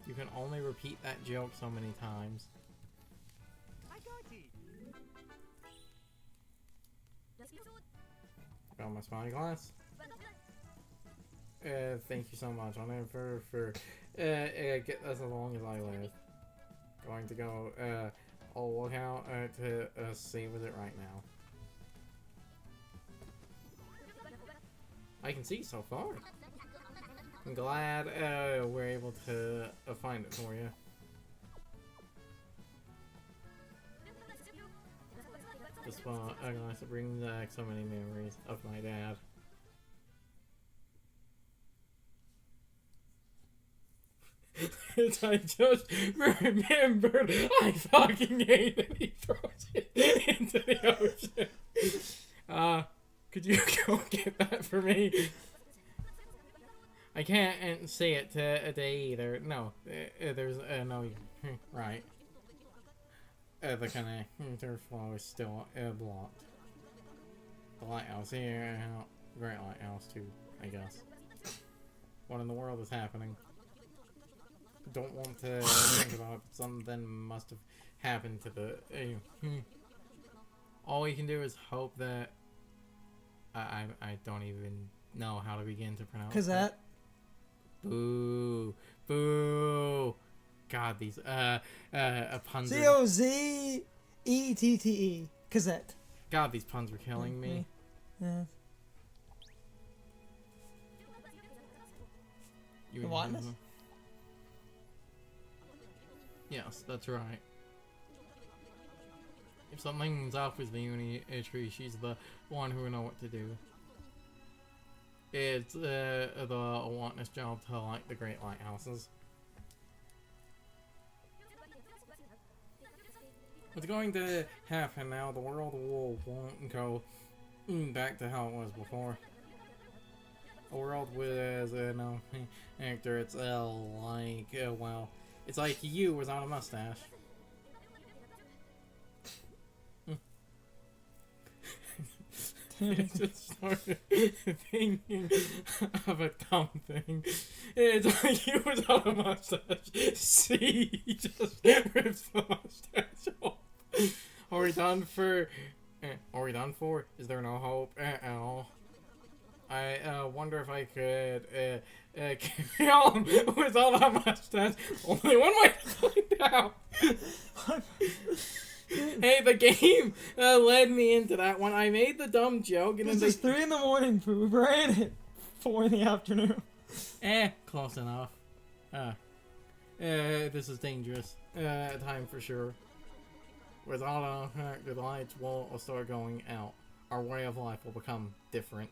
You can only repeat that joke so many times. Got my spyglass. Thank you so much on it for get us as long as I live. Going to go I'll look out to see with it right now. I can see so far. I'm glad we're able to find it for you. This spot brings back so many memories of my dad. I just remembered I fucking hate that he throws it into the ocean. Could you go get that for me? I can't say it today either. No, there's no right. The connector flow is still blocked. The lighthouse here, great lighthouse too, I guess. What in the world is happening? Don't want to think about it. Something must have happened to the. All we can do is hope that. I don't even know how to begin to pronounce. Cosette. Boo, boo. God, these puns. Cozette. Cosette. God, these puns were killing me. Yeah. You what? Yes, that's right. If something's up with the uni tree, she's the one who will know what to do. It's the Wantness job to like the great lighthouses. What's going to happen now? The world won't go back to how it was before. A world with no actor. It's like well, it's like you without a mustache. I just started thinking of a dumb thing. It's like you without a mustache. See, he just rips the mustache off. Are we done for? Is there no hope at all? I wonder if I could carry on without a mustache. Only one way to find out. Hey, the game led me into that one. I made the dumb joke, and It's just 3 in the morning, Pooh. We're in at 4 in the afternoon. Close enough. This is dangerous. Time for sure. Without the lights will start going out. Our way of life will become different.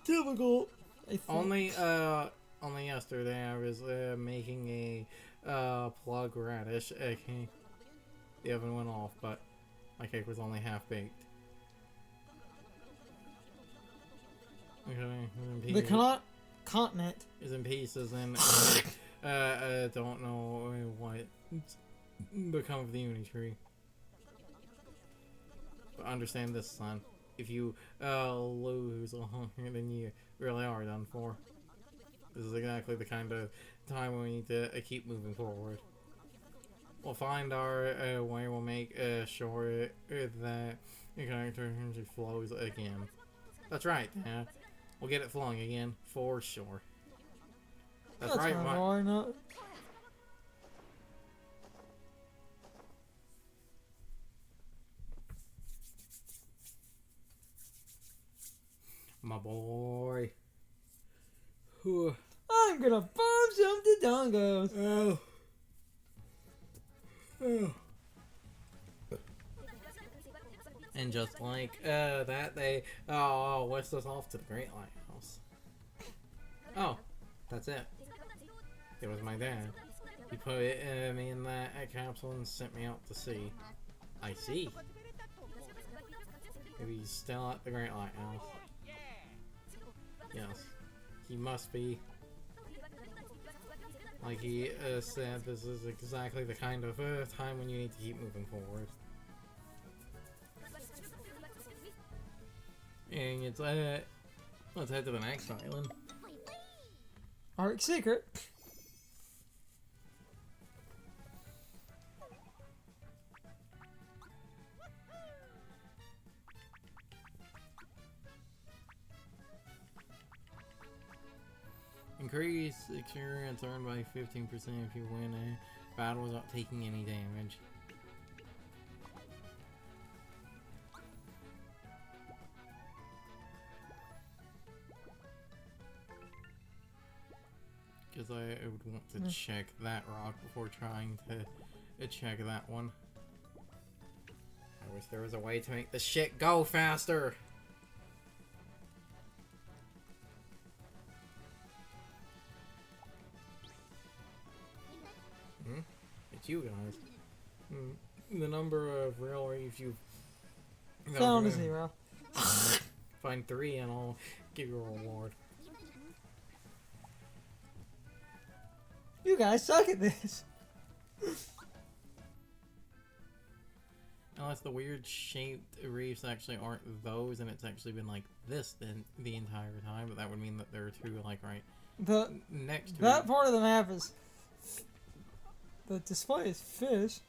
Difficult. Only yesterday I was making a plug radish cake. The oven went off, but my cake was only half baked. Okay, the continent is in pieces, and don't know what become of the uni tree. But understand this, son. If you lose then you really are done for. This is exactly the kind of time we need to keep moving forward. We'll find our way. We'll make sure that the character flows again. That's right, Dad. We'll get it flowing again for sure. That's right, why not? My boy. I'm gonna bomb some dongos. Oh. And just like that, they whisked us off to the Great Lighthouse. Oh, that's it. It was my dad. He put me in that capsule and sent me out to sea. I see. Maybe he's still at the Great Lighthouse. Yes, he must be. Like he said, this is exactly the kind of time when you need to keep moving forward. And it's let's head to the next island. Arctic Secret. Experience earned by 15% if you win a battle without taking any damage. Because I would want to check that rock before trying to check that one. I wish there was a way to make the shit go faster! It's you guys. The number of real reefs you've Down to 0. Find 3 and I'll give you a reward. You guys suck at this. Unless the weird shaped reefs actually aren't those and it's actually been like this the entire time, but that would mean that there are 2 like right next to that it. part of the map is the display is fish.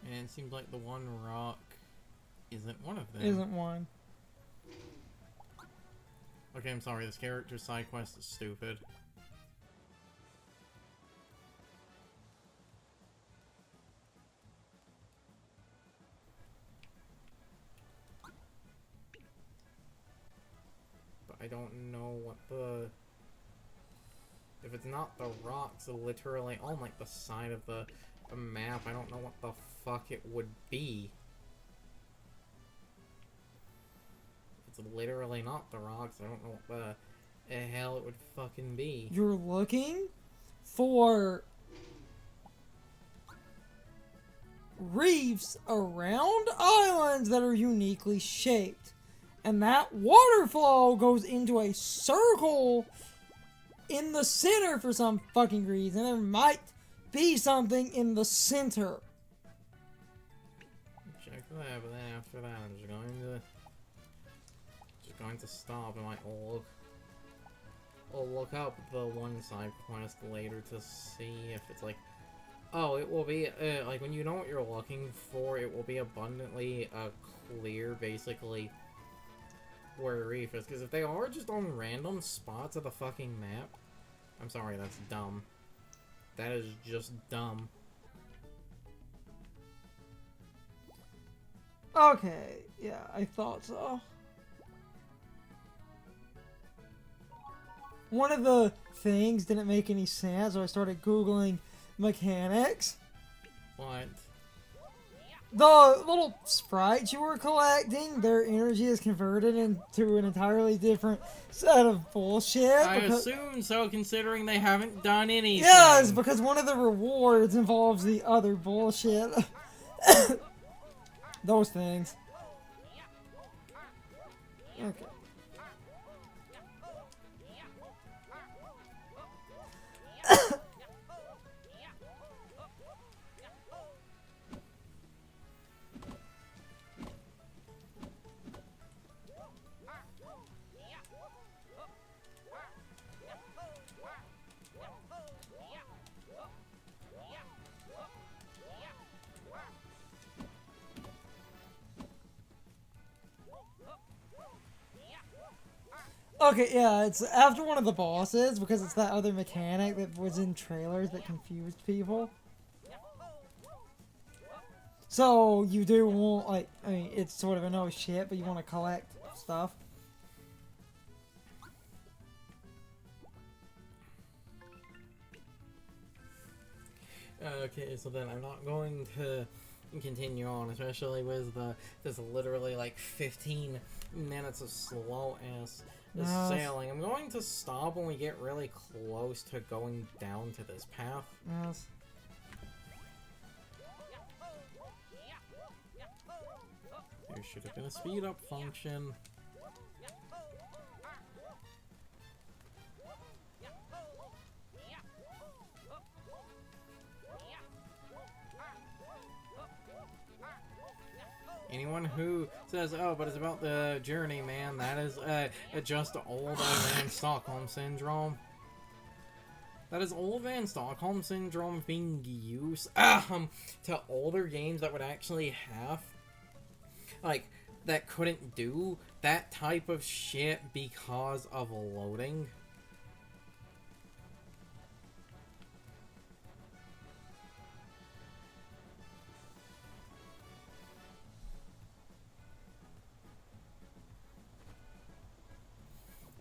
And it seems like the one rock isn't one of them. Isn't one. Okay, I'm sorry, this character's side quest is stupid. But I don't know what the... If it's not the rocks literally on like the side of the map, I don't know what the fuck it would be. If it's literally not the rocks, I don't know what the hell it would fucking be. You're looking for reefs around islands that are uniquely shaped. And that waterfall goes into a circle in the center for some fucking reason. There might be something in the center. Check that, but then after that I'm just going to stop and I'll look up the one side quest later to see if it's like, oh, it will be like when you know what you're looking for, it will be abundantly clear basically where a reef is. Because if they are just on random spots of the fucking map, I'm sorry, that's dumb. That is just dumb. Okay, yeah, I thought so. One of the things didn't make any sense, so I started Googling mechanics. What? The little sprites you were collecting, their energy is converted into an entirely different set of bullshit. I assume so, considering they haven't done anything. Yes, because one of the rewards involves the other bullshit. Those things. Okay. Okay, yeah, it's after one of the bosses, because it's that other mechanic that was in trailers that confused people. So, you do want, like, I mean, it's sort of a no shit, but you want to collect stuff. Okay, so then I'm not going to continue on, especially with this literally like 15 minutes of slow ass sailing. I'm going to stop when we get really close to going down to this path. Yes. There should have been a speed up function. Anyone who says, oh, but it's about the journey, man, that is just old man Stockholm Syndrome. That is old man Stockholm Syndrome being used to older games that would actually have, like, that couldn't do that type of shit because of loading.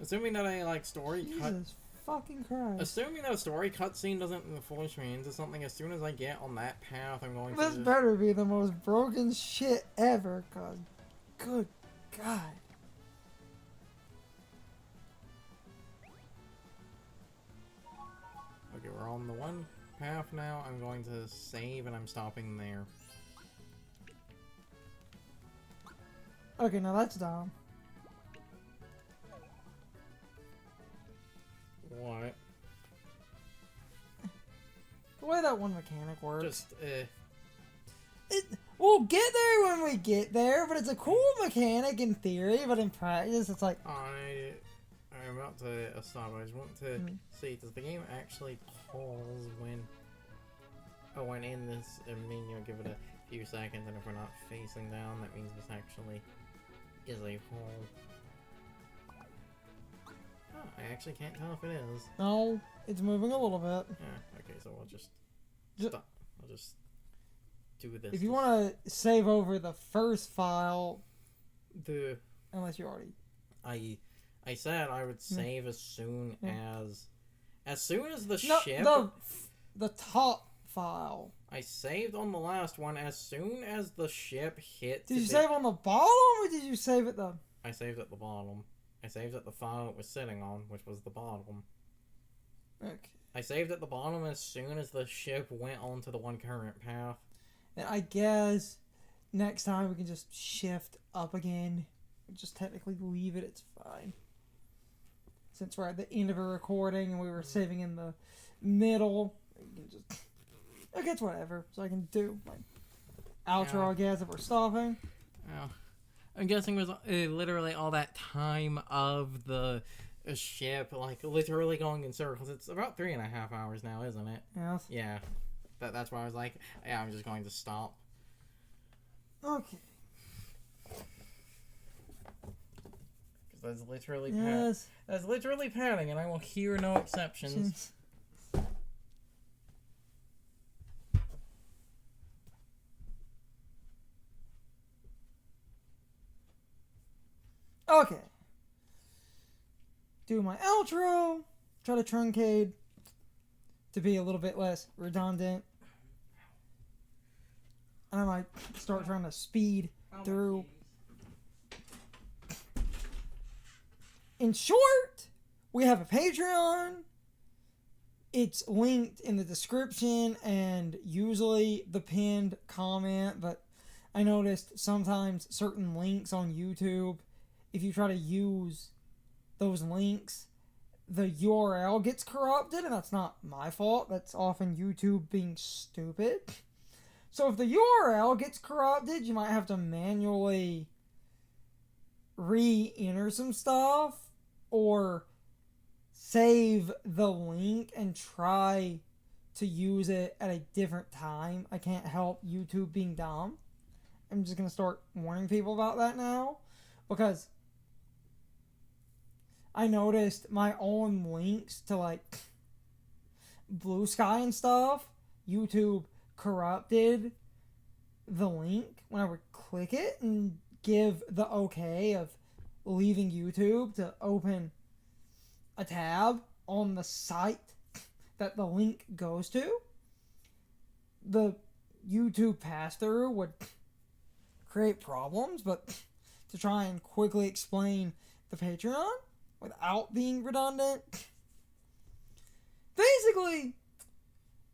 Assuming that a story cut. Jesus fucking Christ. Assuming that a story cutscene doesn't force me into something, as soon as I get on that path, I'm going to. This better be the most broken shit ever, cause good God. Okay, we're on the one path now. I'm going to save, and I'm stopping there. Okay, now that's dumb. What? The way that one mechanic works. Just, We'll get there when we get there, but it's a cool mechanic in theory, but in practice, it's like... I'm about to stop. I just want to see, does the game actually pause when... Oh, when in this menu, give it a few seconds, and if we're not facing down, that means this actually is a hole. Oh, I actually can't tell if it is. No, it's moving a little bit. Yeah, okay, so we'll just stop. I'll just do this. If you want to save over the first file... Unless you already... I said I would save as soon as the No, ship. The top file. I saved on the last one as soon as the ship hit. Did you save on the bottom or did you save at the... I saved at the bottom. I saved at the file it was sitting on, which was the bottom. Okay. I saved at the bottom as soon as the ship went onto the one current path. And I guess next time we can just shift up again. Just technically leave it, it's fine. Since we're at the end of a recording and we were saving in the middle, we can just... Okay, it's whatever. So I can do my outro, I guess, if we're stopping. Oh. I'm guessing it was literally all that time of the ship, literally going in circles. It's about 3.5 hours now, isn't it? Yes. Yeah. That's why I was like, yeah, I'm just going to stop. Okay. That's literally that's literally padding, and I will hear no exceptions. Okay. Do my outro. Try to truncate to be a little bit less redundant. And I might start trying to speed through. In short, we have a Patreon. It's linked in the description and usually the pinned comment, but I noticed sometimes certain links on YouTube, if you try to use those links, the URL gets corrupted, and that's not my fault. That's often YouTube being stupid. So if the URL gets corrupted, you might have to manually re-enter some stuff, or save the link and try to use it at a different time. I can't help YouTube being dumb. I'm just going to start warning people about that now, because I noticed my own links to Blue Sky and stuff, YouTube corrupted the link when I would click it and give the okay of leaving YouTube to open a tab on the site that the link goes to. The YouTube pass-through would create problems, but to try and quickly explain the Patreon without being redundant, basically,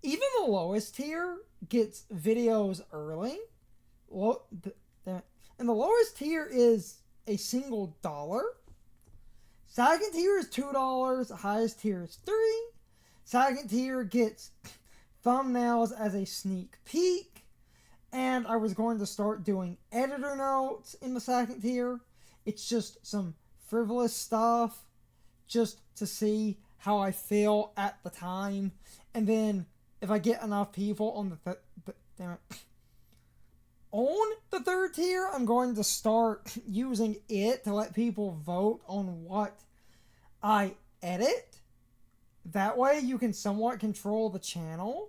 even the lowest tier gets videos early. And the lowest tier is a single $1. Second tier is $2. Highest tier is $3. Second tier gets thumbnails as a sneak peek. And I was going to start doing editor notes in the second tier. It's just some frivolous stuff just to see how I feel at the time. And then if I get enough people on On the third tier, I'm going to start using it to let people vote on what I edit. That way you can somewhat control the channel.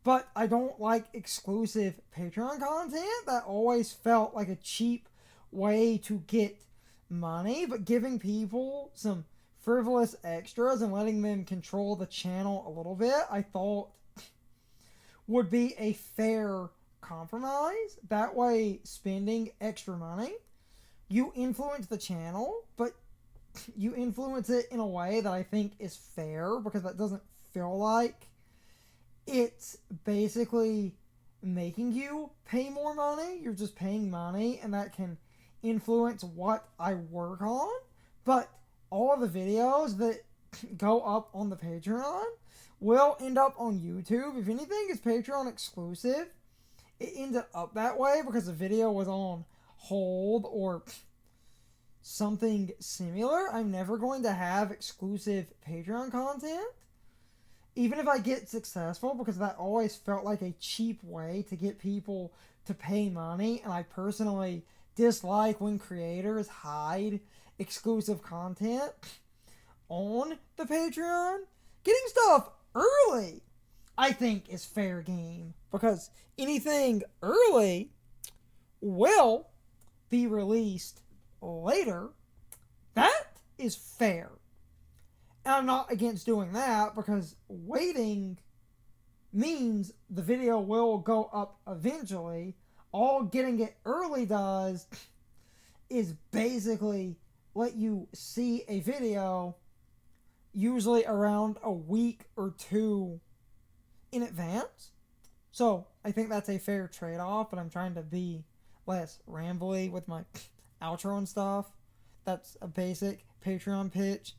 But I don't like exclusive Patreon content. That always felt like a cheap way to get money. But giving people some frivolous extras and letting them control the channel a little bit, I thought would be a fair compromise. That way, spending extra money, you influence the channel, but you influence it in a way that I think is fair, because that doesn't feel like it's basically making you pay more money. You're just paying money, and that can influence what I work on. But all of the videos that go up on the Patreon will end up on YouTube. If anything is Patreon exclusive, it ended up that way because the video was on hold or something similar. I'm never going to have exclusive Patreon content, even if I get successful, because that always felt like a cheap way to get people to pay money, and I personally dislike when creators hide exclusive content on the Patreon. Getting stuff early, I think, is fair game, because anything early will be released later. That is fair. And I'm not against doing that, because waiting means the video will go up eventually. All getting it early does is basically let you see a video usually around a week or two in advance. So I think that's a fair trade-off, but I'm trying to be less rambly with my outro and stuff. That's a basic Patreon pitch.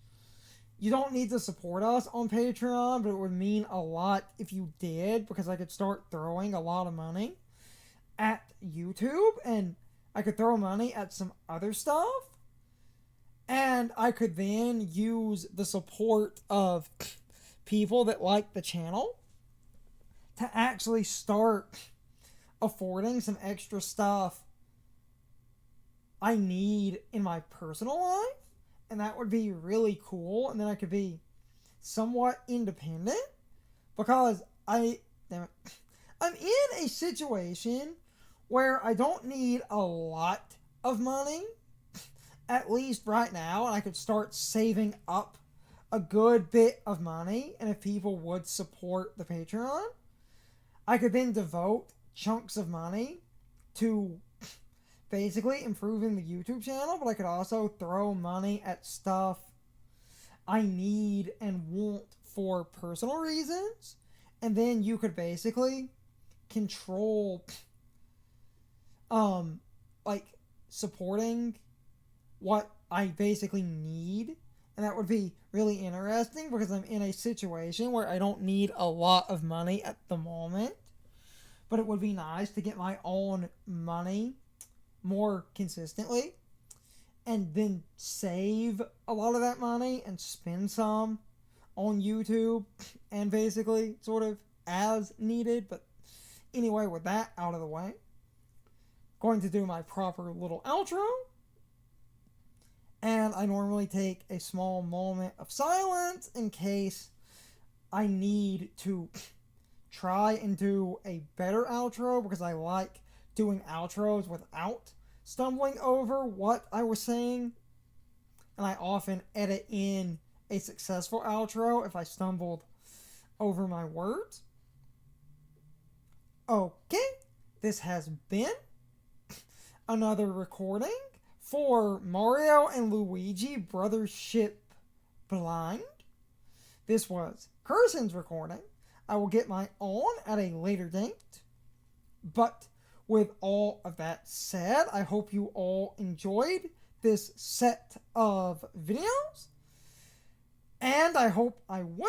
You don't need to support us on Patreon, but it would mean a lot if you did, because I could start throwing a lot of money at YouTube, and I could throw money at some other stuff, and I could then use the support of people that like the channel to actually start affording some extra stuff I need in my personal life. And that would be really cool. And then I could be somewhat independent, because I'm in a situation where I don't need a lot of money, at least right now, and I could start saving up a good bit of money. And if people would support the Patreon, I could then devote chunks of money to basically improving the YouTube channel, but I could also throw money at stuff I need and want for personal reasons, and then you could basically control like supporting what I basically need. And that would be really interesting, because I'm in a situation where I don't need a lot of money at the moment, but it would be nice to get my own money more consistently, and then save a lot of that money and spend some on YouTube, and basically sort of as needed. But anyway, with that out of the way, going to do my proper little outro, and I normally take a small moment of silence in case I need to try and do a better outro, because I like doing outros without stumbling over what I was saying, and I often edit in a successful outro if I stumbled over my words. Okay, this has been another recording for Mario and Luigi Brothership Blind. This was Carson's recording. I will get my own at a later date, but with all of that said, I hope you all enjoyed this set of videos, and I hope I will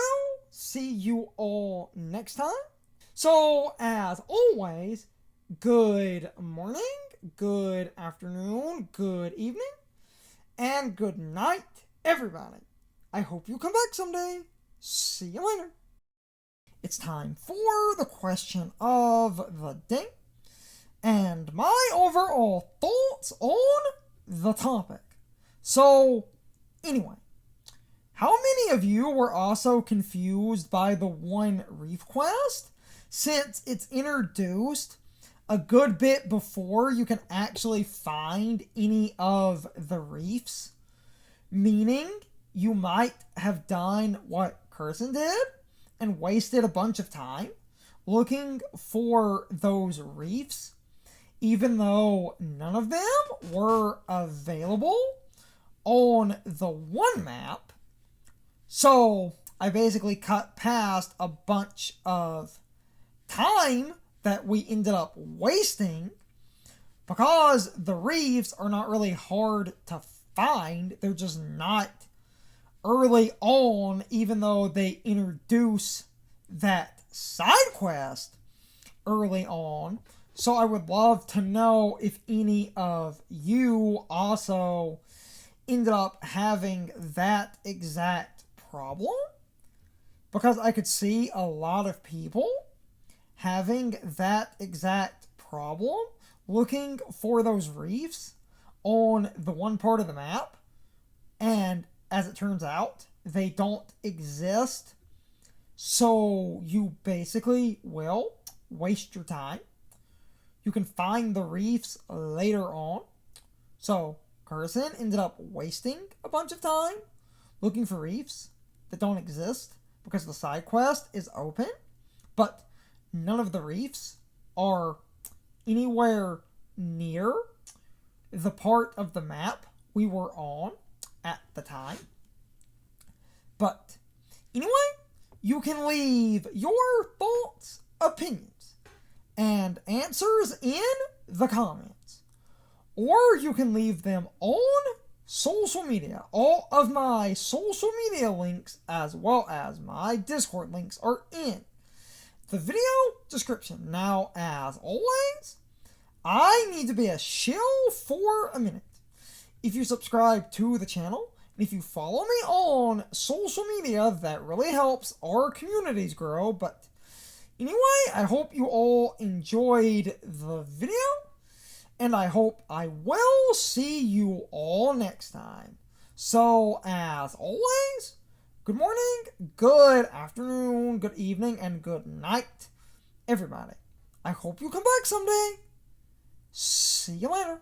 see you all next time. So, as always, good morning, good afternoon, good evening, and good night, everybody. I hope you come back someday. See you later. It's time for the question of the day. and my overall thoughts on the topic. So, anyway, how many of you were also confused by the one reef quest, since it's introduced a good bit before you can actually find any of the reefs? Meaning, you might have done what Carson did and wasted a bunch of time looking for those reefs, even though none of them were available on the one map. So I basically cut past a bunch of time that we ended up wasting because the reefs are not really hard to find. They're just not early on, even though they introduce that side quest early on. So I would love to know if any of you also ended up having that exact problem, because I could see a lot of people having that exact problem looking for those reefs on the one part of the map, and as it turns out, they don't exist. So you basically will waste your time. You can find the reefs later on. So Carson ended up wasting a bunch of time looking for reefs that don't exist because the side quest is open, but none of the reefs are anywhere near the part of the map we were on at the time. But anyway, you can leave your thoughts, opinions, and answers in the comments, or you can leave them on social media. All of my social media links, as well as my Discord links, are in the video description. Now, as always, I need to be a shill for a minute. If you subscribe to the channel, and if you follow me on social media, that really helps our communities grow. But anyway, I hope you all enjoyed the video, and I hope I will see you all next time. So, as always, good morning, good afternoon, good evening, and good night, everybody. I hope you come back someday. See you later.